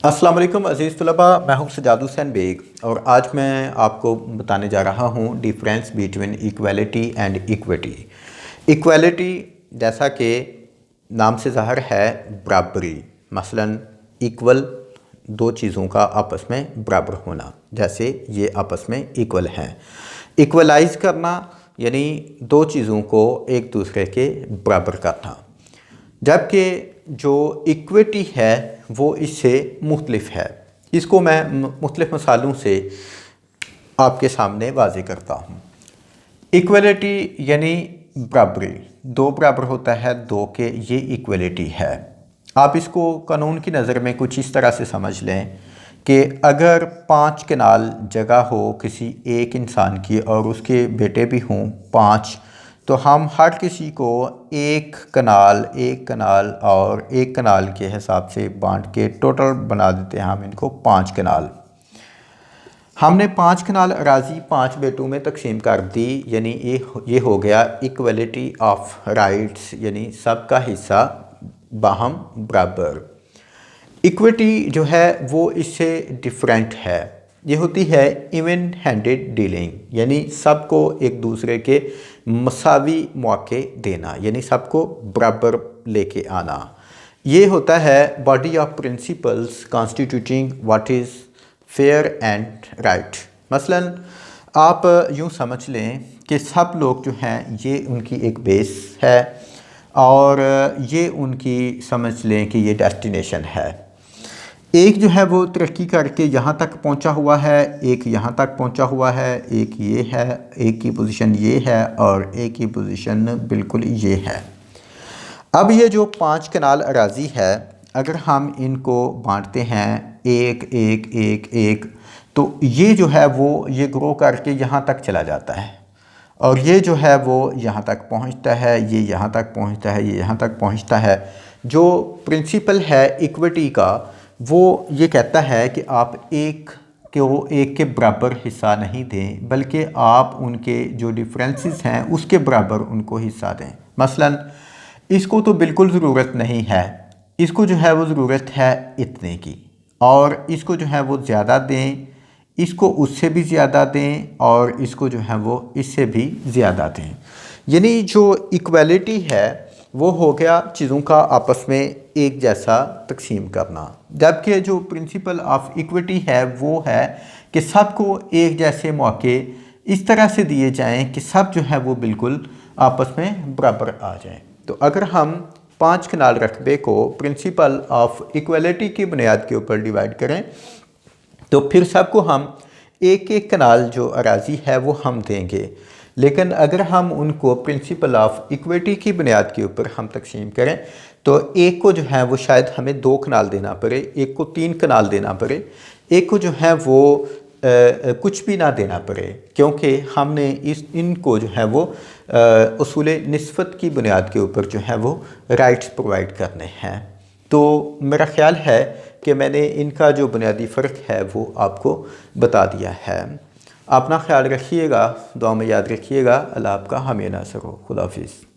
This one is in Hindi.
अस्सलाम वालेकुम अज़ीज़ तलबा, मैं हूं सजाद हुसैन बेग और आज मैं आपको बताने जा रहा हूं difference between equality and equity. Equality जैसा कि नाम से ज़ाहिर है बराबरी, मसलन इक्वल दो चीज़ों का आपस में बराबर होना, जैसे ये आपस में इक्वल हैं। इक्वलाइज करना यानी दो चीज़ों को एक दूसरे के बराबर करना, जबकि जो इक्विटी है वो इससे मुख्तलिफ है। इसको मैं मुख्तलिफ मिसालों से आपके सामने वाज़े करता हूँ। इक्वलिटी यानी बराबरी, दो बराबर होता है दो के, ये इक्वलिटी है। आप इसको कानून की नज़र में कुछ इस तरह से समझ लें कि अगर 5 कनाल जगह हो किसी एक इंसान की और उसके बेटे भी हों 5, तो हम हर किसी को एक कनाल और एक कनाल के हिसाब से बांट के टोटल बना देते हैं हम इनको 5 कनाल। हमने 5 कनाल अराज़ी 5 बेटों में तकसीम कर दी, यानी ये हो गया इक्वलिटी ऑफ राइट्स, यानी सबका हिस्सा बाहम बराबर। इक्विटी जो है वो इससे डिफरेंट है, ये होती है इवन हैंडेड डीलिंग, यानी सबको एक दूसरे के मसावी मौके देना, यानी सबको बराबर लेके आना। ये होता है body of principles constituting what is fair and right. मसलन आप यूँ समझ लें कि सब लोग जो हैं ये उनकी एक बेस है और ये उनकी समझ लें कि ये डेस्टिनेशन है। एक जो है वो तरक्की करके यहाँ तक पहुँचा हुआ है, एक यहाँ तक पहुँचा हुआ है, एक ये है, एक की पोजीशन ये है और एक की पोजीशन बिल्कुल ये है। अब ये जो 5 कनाल अराज़ी है, अगर हम इनको बांटते हैं एक एक एक एक, तो ये जो है वो ये ग्रो करके यहाँ तक चला जाता है और ये जो है वो यहाँ तक पहुँचता है, ये यहाँ तक पहुँचता है, ये यहाँ तक पहुँचता है। जो प्रिंसिपल है इक्विटी का वो ये कहता है कि आप एक के बराबर हिस्सा नहीं दें, बल्कि आप उनके जो डिफरेंसेस हैं उसके बराबर उनको हिस्सा दें। मसलन इसको तो बिल्कुल ज़रूरत नहीं है, इसको जो है वो ज़रूरत है इतने की, और इसको जो है वो ज़्यादा दें, इसको उससे भी ज़्यादा दें और इसको जो है वो इससे भी ज़्यादा दें। यानी जो इक्वालिटी है वो हो गया चीज़ों का आपस में एक जैसा तकसीम करना, जबकि जो प्रिंसिपल ऑफ इक्विटी है वो है कि सबको एक जैसे मौके इस तरह से दिए जाएं कि सब जो है वो बिल्कुल आपस में बराबर आ जाएं। तो अगर हम 5 कनाल रकबे को प्रिंसिपल ऑफ इक्वलिटी की बुनियाद के ऊपर डिवाइड करें तो फिर सबको हम एक एक कनाल जो अराज़ी है वो हम देंगे, लेकिन अगर हम उनको प्रिंसिपल ऑफ इक्विटी की बुनियाद के ऊपर हम तकसीम करें तो एक को जो है वो शायद हमें 2 कनाल देना पड़े, एक को 3 कनाल देना पड़े, एक को जो है वो कुछ भी ना देना पड़े, क्योंकि हमने इनको जो है वो उसूल निस्बत की बुनियाद के ऊपर जो है वो राइट्स प्रोवाइड करने हैं। तो मेरा ख्याल है कि मैंने इनका जो बुनियादी फ़र्क है वो आपको बता दिया है। अपना ख्याल रखिएगा, दुआ में याद रखिएगा। अल्लाह आपका हमें नासर हो। खुदा हाफिज़।